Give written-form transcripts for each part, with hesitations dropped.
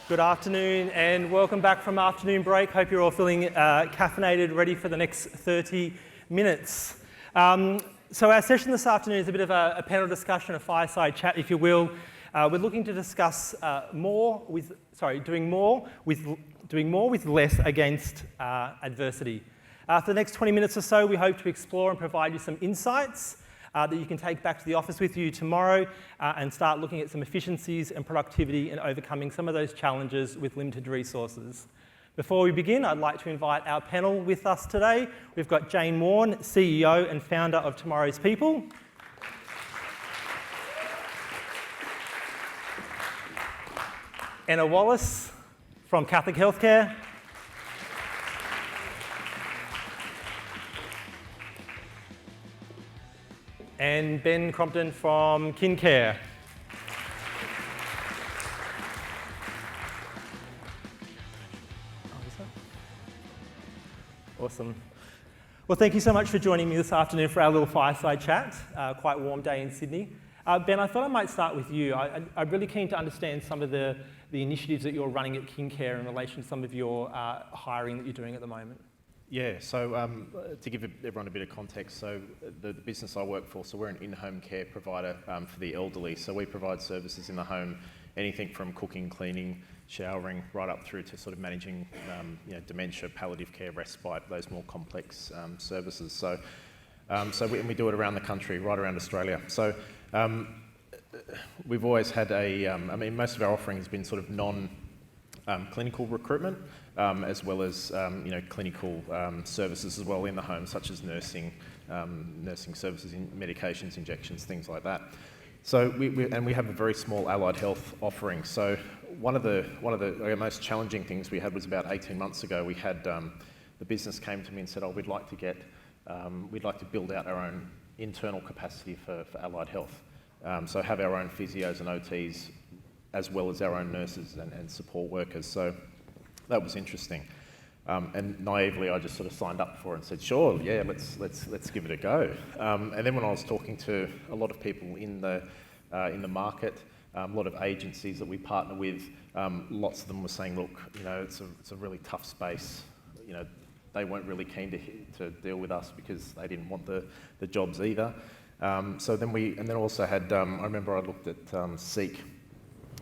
Good afternoon and welcome back from afternoon break. Hope you're all feeling caffeinated, ready for the next 30 minutes. So our session this afternoon is a bit of a panel discussion, a fireside chat, if you will. We're looking to discuss doing more with less against adversity. For the next 20 minutes or so, we hope to explore and provide you some insights that you can take back to the office with you tomorrow and start looking at some efficiencies and productivity and overcoming some of those challenges with limited resources. Before we begin, I'd like to invite our panel with us today. We've got Jane Warne, CEO and founder of Tomorrow's People. Anna Wallace from Catholic Healthcare. And Ben Crompton from KinCare. Awesome. Well, thank you so much for joining me this afternoon for our little fireside chat. Quite a warm day in Sydney. Ben, I thought I might start with you. I'm really keen to understand some of the initiatives that you're running at KinCare in relation to some of your hiring that you're doing at the moment. Yeah, so to give everyone a bit of context, so the business I work for, so we're an in-home care provider for the elderly. So we provide services in the home, anything from cooking, cleaning, showering, right up through to sort of managing dementia, palliative care, respite, those more complex services. So we do it around the country, right around Australia. So we've always had most of our offering has been sort of non-clinical recruitment, as well as clinical services as well in the home, such as nursing services, medications, injections, things like that. So we have a very small allied health offering. So one of the most challenging things we had was about 18 months ago. We had the business came to me and said, "Oh, we'd like to build out our own internal capacity for allied health. So have our own physios and OTs, as well as our own nurses and support workers." So that was interesting. And naively, I just sort of signed up for it and said, "Sure, yeah, let's give it a go." And then when I was talking to a lot of people in the market, a lot of agencies that we partner with, lots of them were saying, "Look, it's a really tough space. They weren't really keen to deal with us because they didn't want the jobs either." So then also had I remember I looked at Seek.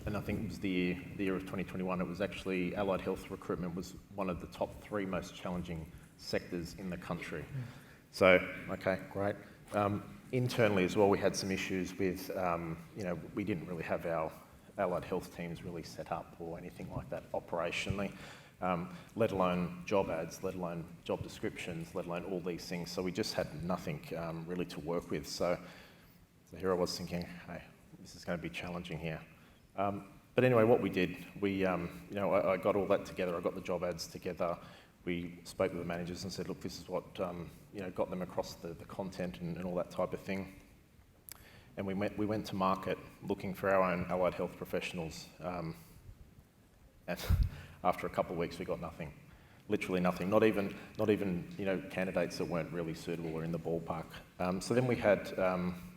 And I think it was the year of 2021, it was actually allied health recruitment was one of the top 3 most challenging sectors in the country. So, okay, great. Internally as well, we had some issues with, we didn't really have our allied health teams really set up or anything like that operationally, let alone job ads, let alone job descriptions, let alone all these things. So we just had nothing really to work with. So here I was thinking, hey, this is going to be challenging here. But anyway, what we did, I got all that together. I got the job ads together. We spoke with the managers and said, "Look, this is what got them across the content and all that type of thing." And we went to market looking for our own allied health professionals. And after a couple of weeks, we got nothing. Literally nothing. Not even candidates that weren't really suitable or in the ballpark. So then we had.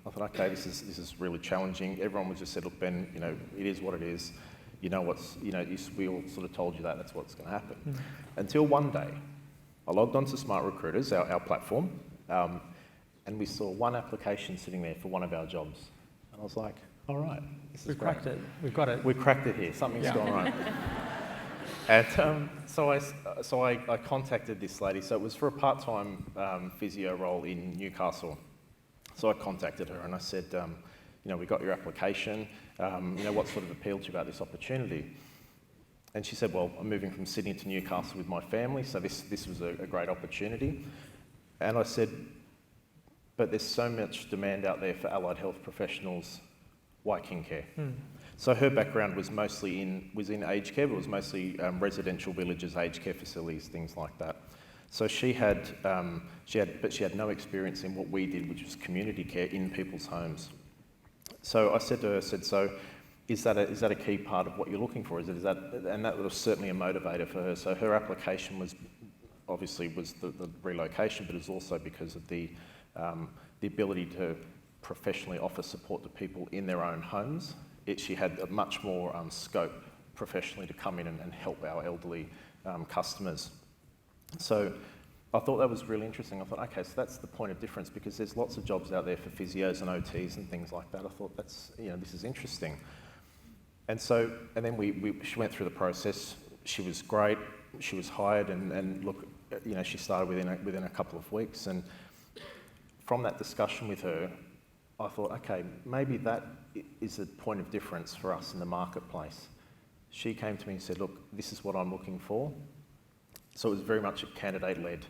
I thought, okay, this is really challenging. Everyone was just said, "Look, Ben, it is what it is. We all sort of told you that's what's going to happen." Until one day, I logged onto Smartrecruiters, our platform, and we saw one application sitting there for one of our jobs. And I was like, all right, this is great. Cracked it. We've got it. We cracked it here. Something's gone right. And so I contacted this lady. So it was for a part-time physio role in Newcastle. So I contacted her and I said, we got your application. What sort of appealed to you about this opportunity? And she said, "Well, I'm moving from Sydney to Newcastle with my family, so this was a great opportunity." And I said, "But there's so much demand out there for allied health professionals. Why KinCare?" So her background was mostly in aged care, but it was mostly residential villages, aged care facilities, things like that. So she had no experience in what we did, which was community care in people's homes. So I said to her, "So is that a key part of what you're looking for? And that was certainly a motivator for her. So her application was the relocation, but it was also because of the ability to professionally offer support to people in their own homes. She had a much more scope professionally to come in and help our elderly customers. So I thought that was really interesting. I thought, okay, so that's the point of difference, because there's lots of jobs out there for physios and OTs and things like that. I thought this is interesting. And then she went through the process. She was great. She was hired, and look, she started within a couple of weeks. And from that discussion with her, I thought, okay, maybe that is a point of difference for us in the marketplace. She came to me and said, look, this is what I'm looking for. So it was very much a candidate-led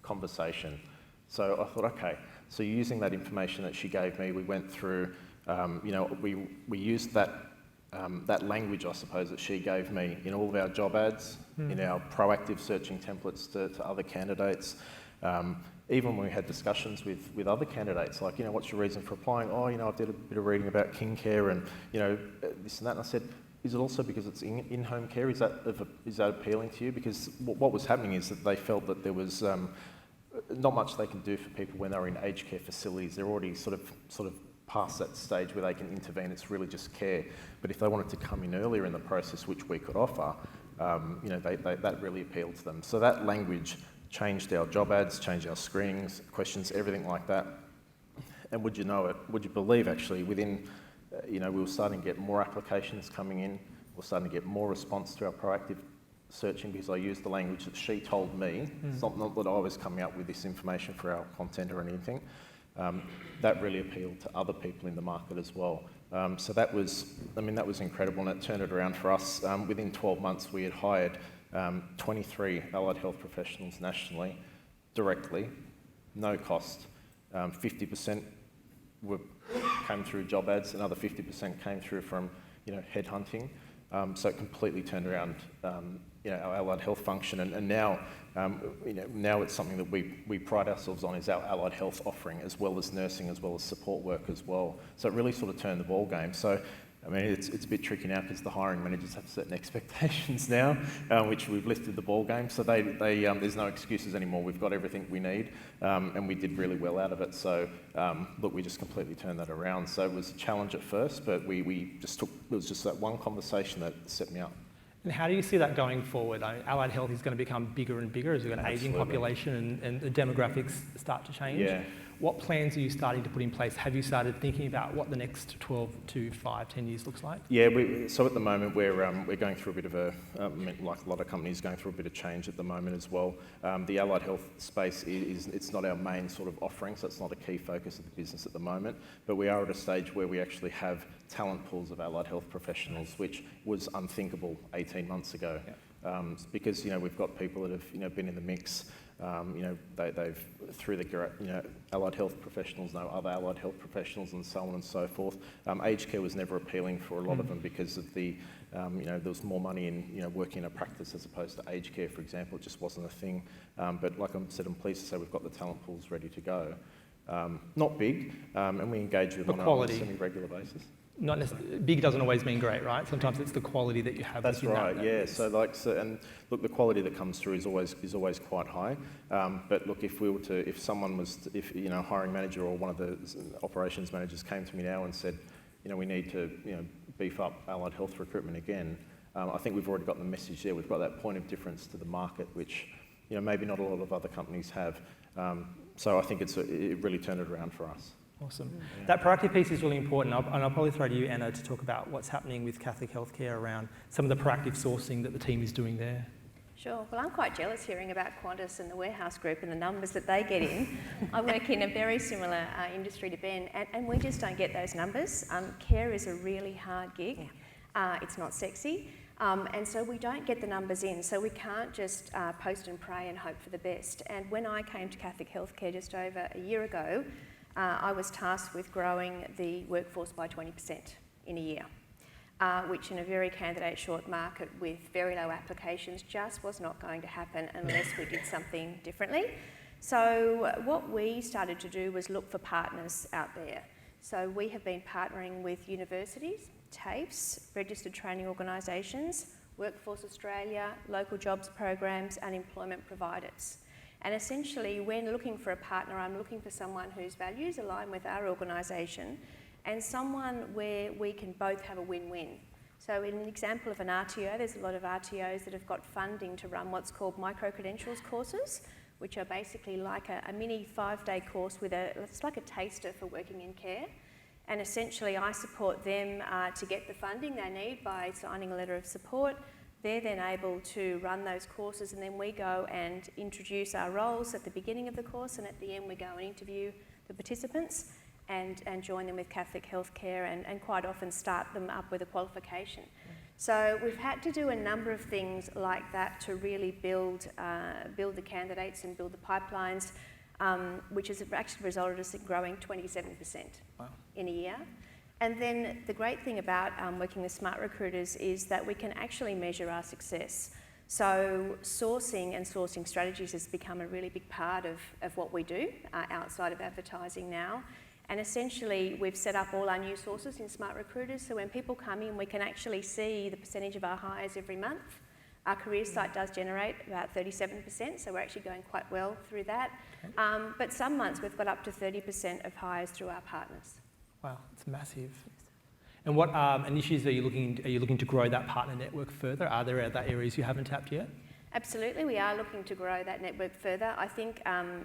conversation. So I thought, okay, so using that information that she gave me, we went through, we used that language, I suppose, that she gave me in all of our job ads, in our proactive searching templates to other candidates. Even when we had discussions with other candidates, like, what's your reason for applying? Oh, I did a bit of reading about kin care and, this and that. And I said, is it also because it's in-home care? Is that appealing to you? Because what was happening is that they felt that there was not much they can do for people when they're in aged care facilities. They're already sort of past that stage where they can intervene. It's really just care. But if they wanted to come in earlier in the process, which we could offer, that really appealed to them. So that language changed our job ads, changed our screenings, questions, everything like that. And would you know it? Would you believe, actually, within, we were starting to get more applications coming in. We were starting to get more response to our proactive searching, because I used the language that she told me. It's not that I was coming up with this information for our content or anything. That really appealed to other people in the market as well. So that was incredible, and it turned it around for us. Within 12 months, we had hired 23 allied health professionals nationally, directly, no cost. 50% came through job ads, another 50% came through from headhunting. So it completely turned around our allied health function, and now now it's something that we pride ourselves on, is our allied health offering, as well as nursing, as well as support work as well. So it really sort of turned the ball game. So it's a bit tricky now, because the hiring managers have certain expectations now, which we've lifted the ball game. So they there's no excuses anymore. We've got everything we need, and we did really well out of it. So look, we just completely turned that around. So it was a challenge at first, but it was just that one conversation that set me up. And how do you see that going forward? Allied health is going to become bigger and bigger as we've got an ageing population and the demographics start to change. Yeah. What plans are you starting to put in place? Have you started thinking about what the next 12 to 5, 10 years looks like? Yeah, so at the moment we're going through a bit of like a lot of companies, going through a bit of change at the moment as well. The allied health space it's not our main sort of offering, so it's not a key focus of the business at the moment. But we are at a stage where we actually have talent pools of allied health professionals, which was unthinkable 18 months ago. Yeah. Because we've got people that have been in the mix. They've through the allied health professionals know other allied health professionals, and so on and so forth. Aged care was never appealing for a lot of them, because of the there was more money in working in a practice as opposed to aged care, for example. It just wasn't a thing. But like I said, I'm pleased to say we've got the talent pools ready to go. Not big, and we engage with them on a semi-regular basis. Not necessarily, big doesn't always mean great, right? Sometimes it's the quality that you have. That's right, yeah. And look, the quality that comes through is always quite high. But look, if someone was, a hiring manager or one of the operations managers came to me now and said, we need to, beef up allied health recruitment again, I think we've already got the message there. We've got that point of difference to the market, which, maybe not a lot of other companies have. So I think it really turned it around for us. Awesome. Yeah. That proactive piece is really important, and I'll probably throw to you, Anna, to talk about what's happening with Catholic Healthcare around some of the proactive sourcing that the team is doing there. Sure. Well, I'm quite jealous hearing about Qantas and the warehouse group and the numbers that they get in. I work in a very similar industry to Ben, and we just don't get those numbers. Care is a really hard gig. It's not sexy. And so we don't get the numbers in, so we can't just post and pray and hope for the best. And when I came to Catholic Healthcare just over a year ago, I was tasked with growing the workforce by 20% in a year, which in a very candidate-short market with very low applications just was not going to happen unless we did something differently. So what we started to do was look for partners out there. So we have been partnering with universities, TAFEs, registered training organisations, Workforce Australia, local jobs programs and employment providers. And essentially, when looking for a partner, I'm looking for someone whose values align with our organisation and someone where we can both have a win-win. So in an example of an RTO, there's a lot of RTOs that have got funding to run what's called micro-credentials courses, which are basically like a mini 5-day course it's like a taster for working in care. And essentially I support them to get the funding they need by signing a letter of support. They're then able to run those courses, and then we go and introduce our roles at the beginning of the course, and at the end we go and interview the participants and join them with Catholic healthcare and quite often start them up with a qualification. So we've had to do a number of things like that to really build the candidates and build the pipelines, which has actually resulted in us growing 27% in a year. And then the great thing about working with Smartrecruiters is that we can actually measure our success. So sourcing strategies has become a really big part of what we do outside of advertising now. And essentially, we've set up all our new sources in Smartrecruiters, so when people come in, we can actually see the percentage of our hires every month. Our careers site does generate about 37%, so we're actually going quite well through that. Okay. But some months we've got up to 30% of hires through our partners. Wow, it's massive. And what initiatives are you looking to grow that partner network further? Are there other areas you haven't tapped yet? Absolutely, we are looking to grow that network further. I think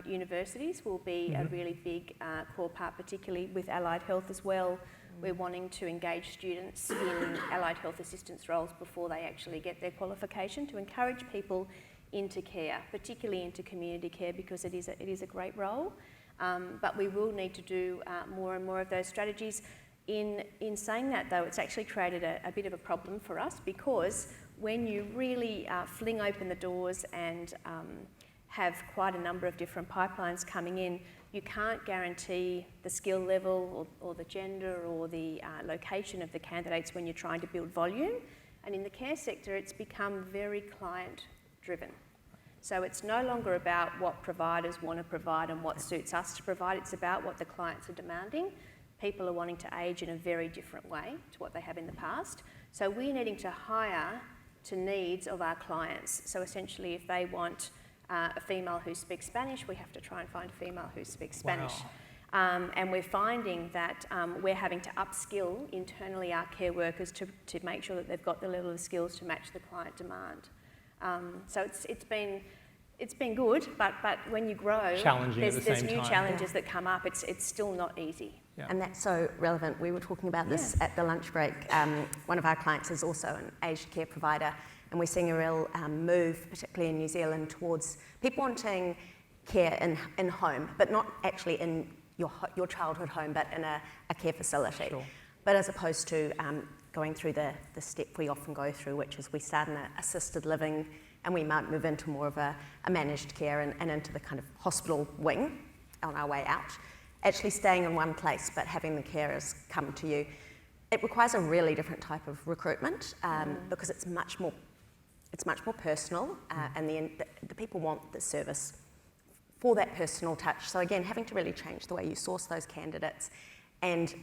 universities will be a really big core part, particularly with allied health as well. We're wanting to engage students in allied health assistance roles before they actually get their qualification, to encourage people into care, particularly into community care, because it is a great role. But we will need to do more and more of those strategies. In saying that, though, it's actually created a bit of a problem for us, because when you really fling open the doors and have quite a number of different pipelines coming in, you can't guarantee the skill level or the gender or the location of the candidates when you're trying to build volume. And in the care sector, it's become very client-driven. So it's no longer about what providers want to provide and what suits us to provide, it's about what the clients are demanding. People are wanting to age in a very different way to what they have in the past. So we're needing to hire to needs of our clients. So essentially, if they want a female who speaks Spanish, we have to try and find a female who speaks Spanish. Wow. And we're finding that we're having to upskill internally our care workers to make sure that they've got the level of skills to match the client demand. So it's been good, but when you grow, there's new challenges that come up. It's still not easy. Yeah. And that's so relevant. We were talking about this at the lunch break. One of our clients is also an aged care provider, and we're seeing a real move, particularly in New Zealand, towards people wanting care in home, but not actually in your childhood home, but in a care facility. Sure. But as opposed to going through the step we often go through, which is we start in an assisted living and we might move into more of a managed care and into the kind of hospital wing on our way out. Actually staying in one place but having the carers come to you, it requires a really different type of recruitment because it's much more personal and the people want the service for that personal touch. So again, having to really change the way you source those candidates and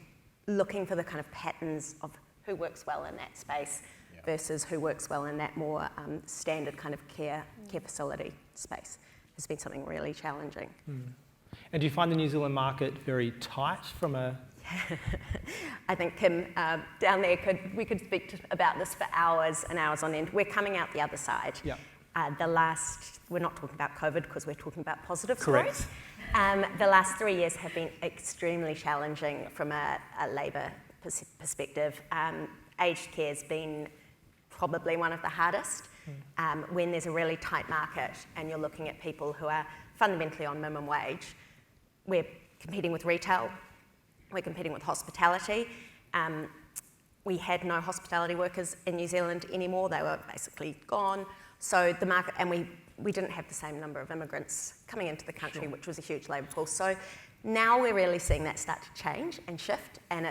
looking for the kind of patterns of who works well in that space versus who works well in that more standard kind of care facility space has been something really challenging. And do you find the New Zealand market very tight from a... I think Kim down there we could speak about this for hours and hours on end. We're coming out the other side. Yeah. We're not talking about COVID because we're talking about positive stories. The last 3 years have been extremely challenging from a labour perspective. Aged care has been probably one of the hardest when there's a really tight market and you're looking at people who are fundamentally on minimum wage. We're competing with retail, we're competing with hospitality. We had no hospitality workers in New Zealand anymore, they were basically gone. So the market, and we didn't have the same number of immigrants coming into the country, which was a huge labour pool. So now we're really seeing that start to change and shift, and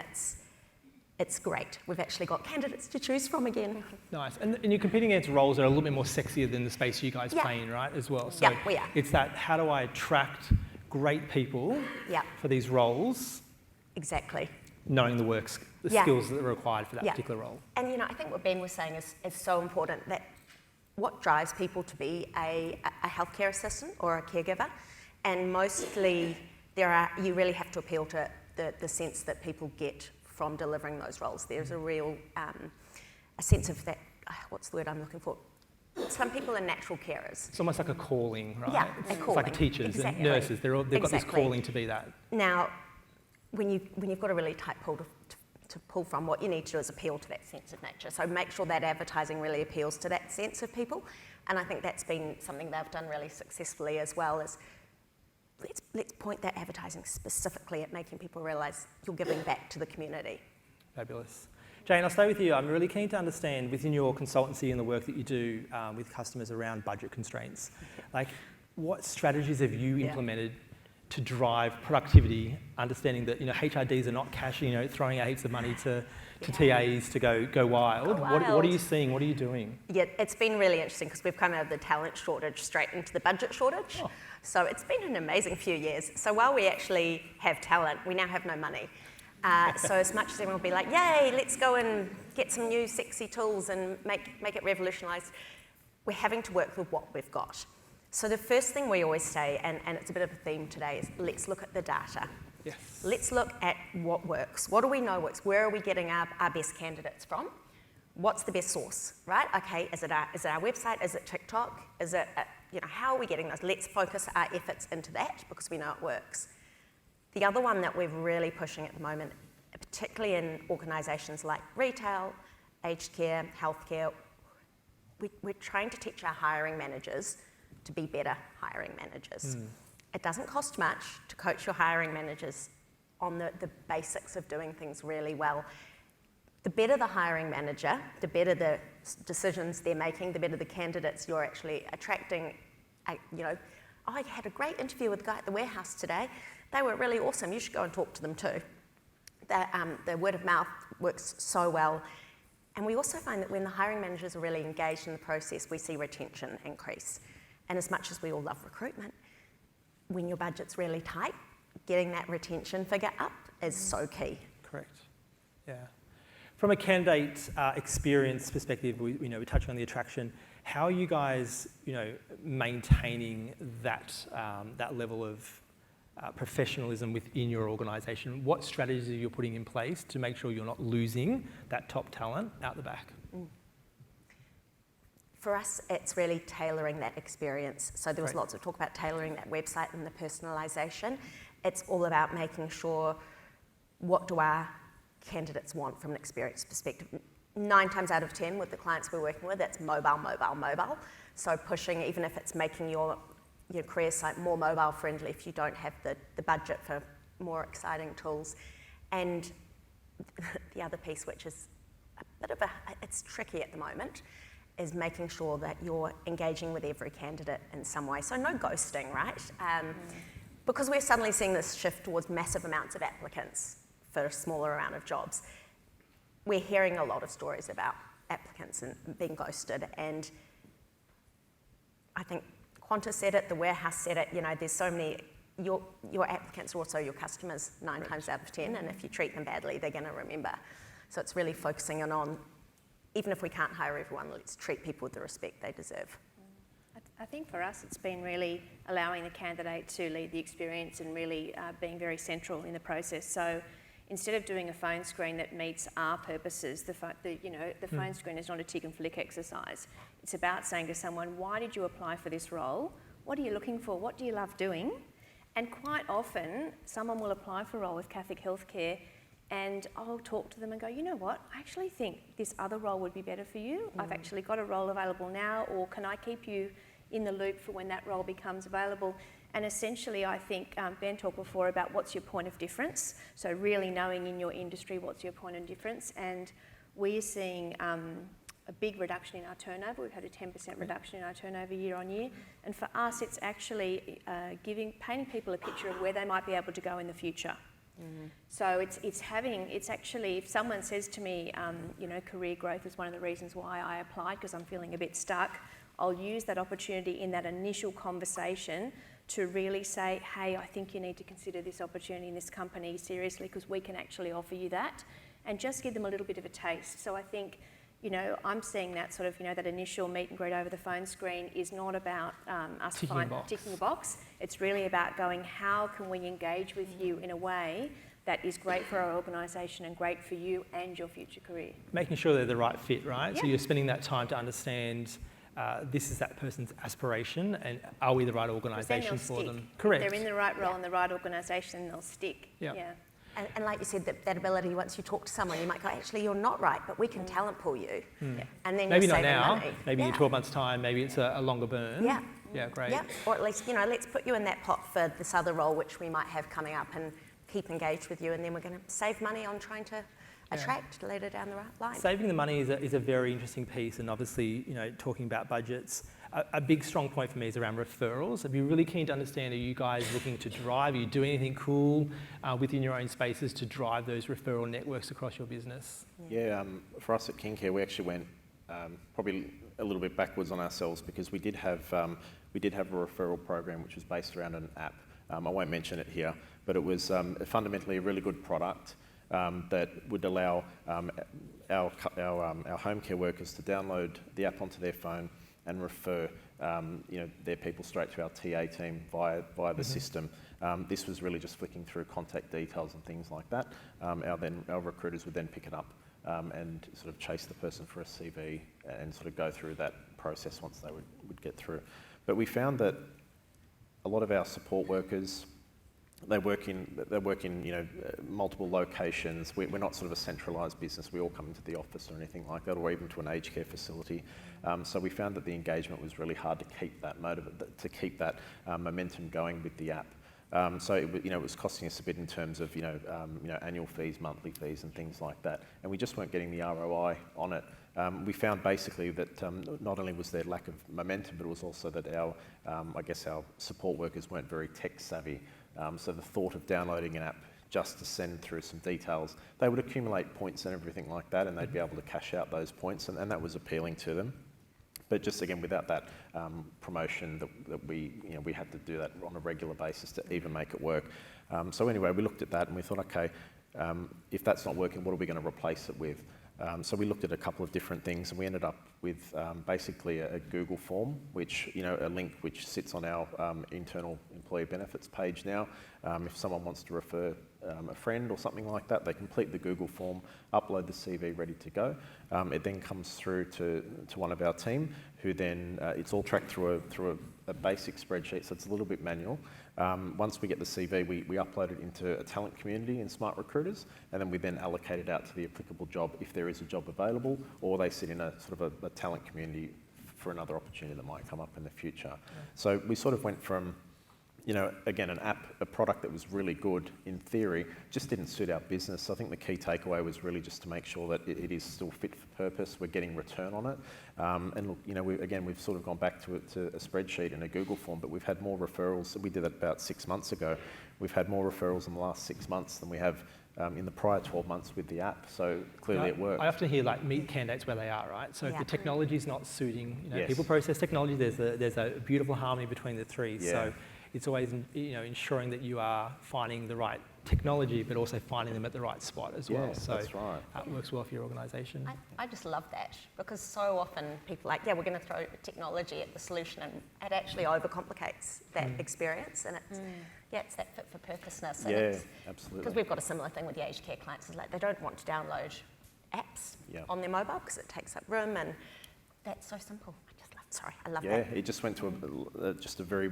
it's great. We've actually got candidates to choose from again. Nice. And you're competing against roles that are a little bit more sexier than the space you guys play in, right, as well? So we are. It's that, how do I attract great people for these roles? Exactly. Knowing the skills that are required for that particular role. And I think what Ben was saying is so important, that what drives people to be a healthcare assistant or a caregiver, and mostly you really have to appeal to the sense that people get from delivering those roles. There's a real a sense of that, what's the word I'm looking for? Some people are natural carers. It's almost like a calling, right? Yeah, a It's calling. like teachers Exactly. and nurses. They've got this Exactly. calling to be that. Now, when you've got a really tight pool to pull from, what you need to do is appeal to that sense of nature. So make sure that advertising really appeals to that sense of people. And I think that's been something they've done really successfully as well, is let's point that advertising specifically at making people realise you're giving back to the community. Fabulous. Jane, I'll stay with you. I'm really keen to understand within your consultancy and the work that you do with customers around budget constraints, like what strategies have you implemented to drive productivity, understanding that HRDs are not cash, throwing out heaps of money to TAs to go wild. What are you seeing? What are you doing? Yeah, it's been really interesting because we've come out of the talent shortage straight into the budget shortage. Oh. So it's been an amazing few years. So while we actually have talent, we now have no money. So as much as everyone will be like, yay, let's go and get some new sexy tools and make it revolutionised, we're having to work with what we've got. So the first thing we always say, and it's a bit of a theme today, is let's look at the data. Yes. Let's look at what works. What do we know works? Where are we getting our best candidates from? What's the best source, right? Okay, is it our website? Is it TikTok? Is it, how are we getting those? Let's focus our efforts into that because we know it works. The other one that we're really pushing at the moment, particularly in organisations like retail, aged care, healthcare, we're trying to teach our hiring managers to be better hiring managers. It doesn't cost much to coach your hiring managers on the basics of doing things really well. The better the hiring manager, the better the decisions they're making, the better the candidates you're actually attracting. I had a great interview with the guy at the warehouse today. They were really awesome. You should go and talk to them too. The word of mouth works so well. And we also find that when the hiring managers are really engaged in the process, we see retention increase. And as much as we all love recruitment, when your budget's really tight, getting that retention figure up is so key. Correct. Yeah. From a candidate experience perspective, we're touching on the attraction. How are you guys, maintaining that level of professionalism within your organisation? What strategies are you putting in place to make sure you're not losing that top talent out the back? For us, it's really tailoring that experience. So there was lots of talk about tailoring that website and the personalisation. It's all about making sure what do our candidates want from an experience perspective. 9 times out of 10 with the clients we're working with, it's mobile. So pushing, even if it's making your career site more mobile friendly if you don't have the budget for more exciting tools. And the other piece, which is a bit of it's tricky at the moment, is making sure that you're engaging with every candidate in some way. So no ghosting, right? Because we're suddenly seeing this shift towards massive amounts of applicants for a smaller amount of jobs. We're hearing a lot of stories about applicants and being ghosted, and I think Qantas said it, the warehouse said it, there's so many, your applicants are also your customers 9 times out of 10, and if you treat them badly, they're gonna remember. So it's really focusing on, even if we can't hire everyone, let's treat people with the respect they deserve. I think for us, it's been really allowing the candidate to lead the experience and really being very central in the process. So instead of doing a phone screen that meets our purposes, the phone screen is not a tick and flick exercise. It's about saying to someone, why did you apply for this role? What are you looking for? What do you love doing? And quite often, someone will apply for a role with Catholic Healthcare and I'll talk to them and go, you know what, I actually think this other role would be better for you. I've actually got a role available now, or can I keep you in the loop for when that role becomes available? And essentially, I think Ben talked before about what's your point of difference. So really knowing in your industry what's your point of difference. And we're seeing a big reduction in our turnover. We've had a 10% reduction in our turnover year on year. And for us, it's actually painting people a picture of where they might be able to go in the future. So it's actually, if someone says to me, career growth is one of the reasons why I applied because I'm feeling a bit stuck, I'll use that opportunity in that initial conversation to really say, hey, I think you need to consider this opportunity in this company seriously because we can actually offer you that, and just give them a little bit of a taste. So I think, I'm seeing that sort of, that initial meet and greet over the phone screen is not about us ticking a box. It's really about going, how can we engage with you in a way that is great for our organisation and great for you and your future career. Making sure they're the right fit, right? So Yeah. you're spending that time to understand this is that person's aspiration, and are we the right 'Cause then organisation they'll for stick. them? Correct. If they're in the right role and the right organisation, they'll stick. Yeah. And like you said, that ability, once you talk to someone, you might go, actually, you're not right, but we can talent pool you. Yeah. And then Maybe you're not saving now, money. maybe in Yeah. 12 months' time, maybe it's a longer burn. Yeah. Yeah, great. Yeah, or at least, let's put you in that pot for this other role which we might have coming up and keep engaged with you, and then we're going to save money on trying to attract later down the line. Saving the money is a very interesting piece, and obviously, talking about budgets, a big strong point for me is around referrals. I'd be really keen to understand, are you guys looking to drive, are you doing anything cool within your own spaces to drive those referral networks across your business? Yeah, for us at KingCare, we actually went probably a little bit backwards on ourselves, because we did have a referral program which was based around an app. I won't mention it here, but it was fundamentally a really good product that would allow our home care workers to download the app onto their phone and refer their people straight to our TA team via the system. This was really just flicking through contact details and things like that. Our recruiters would then pick it up and sort of chase the person for a CV and sort of go through that process once they would get through. But we found that a lot of our support workers, they work in multiple locations. We're not sort of a centralised business. We all come into the office or anything like that, or even to an aged care facility. So we found that the engagement was really hard to keep that momentum going with the app. So it was costing us a bit in terms of annual fees, monthly fees, and things like that. And we just weren't getting the ROI on it. We found basically that not only was there lack of momentum, but it was also that our support workers weren't very tech savvy. So the thought of downloading an app just to send through some details, they would accumulate points and everything like that, and they'd be able to cash out those points, and that was appealing to them. But just again, without that promotion, that we had to do that on a regular basis to even make it work. So anyway, we looked at that and we thought, okay, if that's not working, what are we going to replace it with? So we looked at a couple of different things, and we ended up with basically a Google form, which a link which sits on our internal employee benefits page now. If someone wants to refer a friend or something like that, they complete the Google form, upload the CV ready to go. It then comes through to one of our team, who then it's all tracked through a basic spreadsheet, so it's a little bit manual. Once we get the CV, we upload it into a talent community in Smartrecruiters, and then we then allocate it out to the applicable job if there is a job available, or they sit in a sort of a talent community for another opportunity that might come up in the future. Yeah. So we sort of went from, again, an app, a product that was really good in theory, just didn't suit our business. So I think the key takeaway was really just to make sure that it is still fit for purpose, we're getting return on it. And look, we've sort of gone back to a spreadsheet and a Google form, but we've had more referrals. We did that about 6 months ago. We've had more referrals in the last 6 months than we have in the prior 12 months with the app. So clearly it works. I often hear meet candidates where they are, right? So if the technology is not suiting, people, process, technology, there's a beautiful harmony between the three. Yeah. So it's always ensuring that you are finding the right technology, but also finding them at the right spot as well. So that's right. It works well for your organisation. I just love that, because so often people are like, we're going to throw technology at the solution, and it actually overcomplicates that experience, and it's that fit for purposeness. And absolutely. Because we've got a similar thing with the aged care clients, is they don't want to download apps on their mobile because it takes up room, and that's so simple. I love that. Yeah, it just went to a very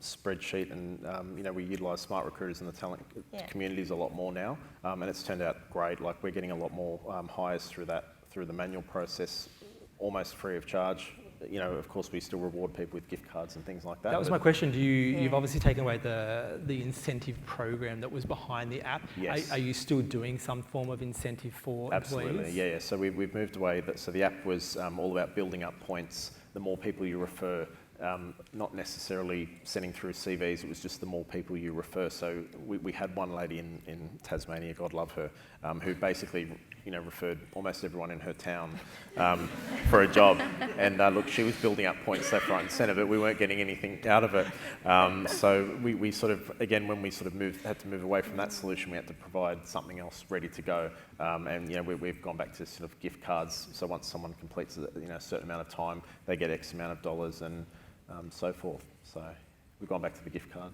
spreadsheet, and we utilise Smartrecruiters in the talent communities a lot more now, and it's turned out great. We're getting a lot more hires through the manual process, almost free of charge. Of course, we still reward people with gift cards and things like that. That was my question. You've obviously taken away the incentive program that was behind the app. Yes. Are you still doing some form of incentive for employees? Absolutely, yeah. So we've moved away. So the app was all about building up points. The more people you refer, not necessarily sending through CVs, it was just the more people you refer. So we had one lady in Tasmania, God love her, who basically referred almost everyone in her town for a job. And look, she was building up points left, right and centre, but we weren't getting anything out of it. So we sort of, again, when we sort of had to move away from that solution, we had to provide something else ready to go. And we've gone back to sort of gift cards. So once someone completes a certain amount of time, they get X amount of dollars and so forth. So we've gone back to the gift card.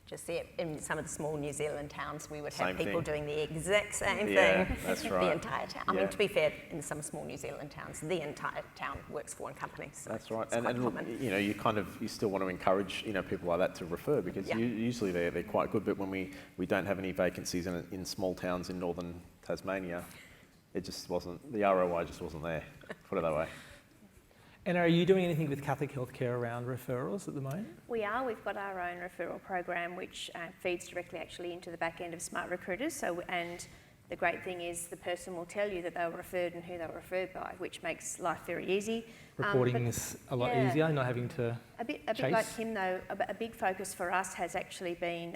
just see it in some of the small New Zealand towns. We would Same have people thing. doing the exact same Yeah, thing. that's The right. entire town. I Yeah. mean, to be fair, in some small New Zealand towns, the entire town works for one company. So That's right, it's and quite look, common. you know, you still want to encourage, you know, people like that to refer, because Yeah. usually they're quite good. But when we don't have any vacancies in small towns in northern Tasmania, it just wasn't, the ROI just wasn't there. Put it that way. And are you doing anything with Catholic Healthcare around referrals at the moment? We are. We've got our own referral program, which feeds directly actually into the back end of Smartrecruiters. And the great thing is the person will tell you that they were referred and who they were referred by, which makes life very easy. Reporting is a lot yeah. easier, not having to A bit chase. like him though, a big focus for us has actually been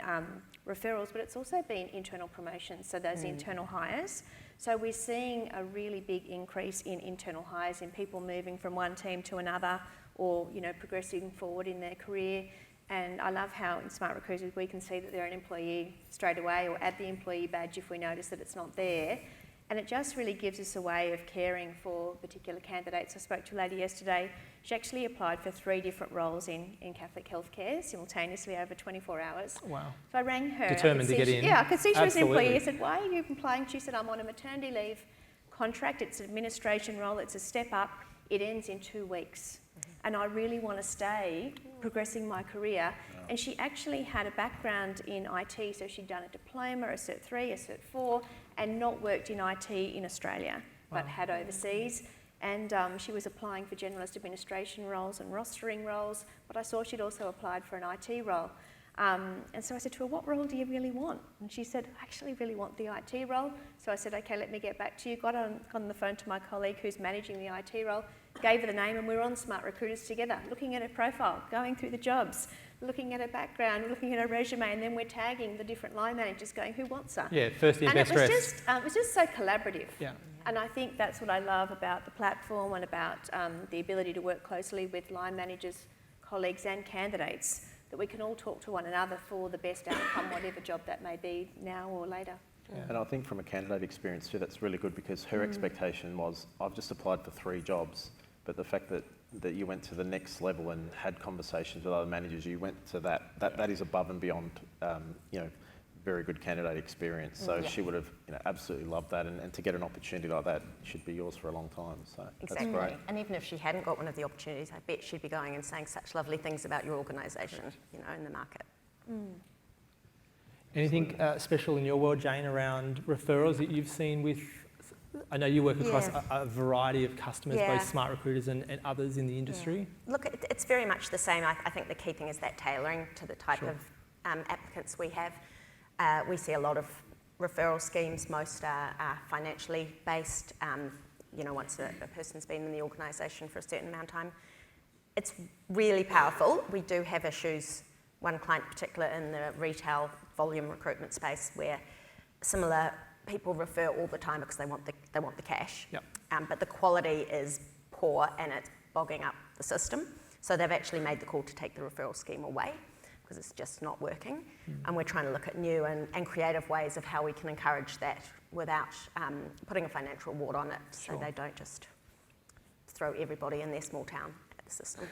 referrals, but it's also been internal promotions, so those internal hires. So we're seeing a really big increase in internal hires, in people moving from one team to another, or you know, progressing forward in their career. And I love how in Smartrecruiters we can see that they're an employee straight away, or add the employee badge if we notice that it's not there. And it just really gives us a way of caring for particular candidates. I spoke to a lady yesterday. She actually applied for 3 different roles in Catholic Healthcare simultaneously over 24 hours. Wow. So I rang her. Determined to get in. Yeah, I could see she was an employee. I Absolutely. said, why are you applying? She said, I'm on a maternity leave contract. It's an administration role. It's a step up. It ends in 2 weeks. And I really want to stay progressing my career. And she actually had a background in IT, so she'd done a diploma, a Cert 3, a Cert 4, and not worked in IT in Australia, but had overseas. And she was applying for generalist administration roles and rostering roles, but I saw she'd also applied for an IT role. And so I said to her, what role do you really want? And she said, I actually really want the IT role. So I said, okay, let me get back to you. Got on the phone to my colleague who's managing the IT role, gave her the name, and we were on Smartrecruiters together, looking at her profile, going through the jobs, looking at her background, looking at her resume, and then we're tagging the different line managers going, who wants her? Yeah, first in, And best dressed. it was just so collaborative. Yeah. And I think that's what I love about the platform and about the ability to work closely with line managers, colleagues and candidates, that we can all talk to one another for the best outcome, whatever job that may be now or later. Yeah. And I think from a candidate experience too, that's really good, because her expectation was, I've just applied for 3 jobs, but the fact that you went to the next level and had conversations with other managers, you went to that is above and beyond, you know, very good candidate experience. So she would have, you know, absolutely loved that, and to get an opportunity like that should be yours for a long time. So Exactly. that's great. And even if she hadn't got one of the opportunities, I bet she'd be going and saying such lovely things about your organisation, you know, in the market. Anything special in your world, Jane, around referrals that you've seen with, I know you work across Yeah. a variety of customers, Yeah. both Smartrecruiters and others in the industry. Look, it's very much the same. I think the key thing is that tailoring to the type Sure. of applicants we have. We see a lot of referral schemes. Most are financially based. You know, once a person's been in the organisation for a certain amount of time. It's really powerful. We do have issues, one client in particular in the retail volume recruitment space, where similar people refer all the time because they want the cash. Yep. But the quality is poor and it's bogging up the system. So they've actually made the call to take the referral scheme away because it's just not working. And we're trying to look at new and creative ways of how we can encourage that without putting a financial reward on it, so Sure. they don't just throw everybody in their small town at the system.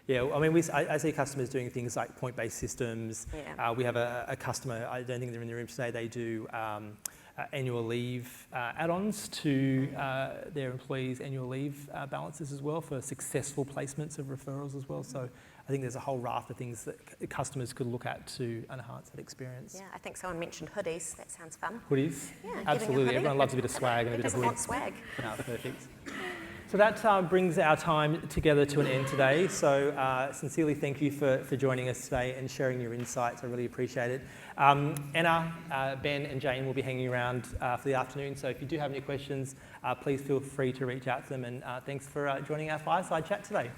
Yeah, I mean, I see customers doing things like point-based systems. Yeah. We have a customer, I don't think they're in the room today, they do annual leave add-ons to their employees' annual leave balances as well for successful placements of referrals as well. So I think there's a whole raft of things that customers could look at to enhance that experience. Yeah, I think someone mentioned hoodies. That sounds fun. Hoodies? Yeah, getting a Absolutely, hoodie. everyone loves a bit of swag and a Who bit of doesn't hood. want swag? No, perfect. So that brings our time together to an end today. So sincerely thank you for joining us today and sharing your insights. I really appreciate it. Anna, Ben and Jane will be hanging around for the afternoon. So if you do have any questions, please feel free to reach out to them. And thanks for joining our fireside chat today.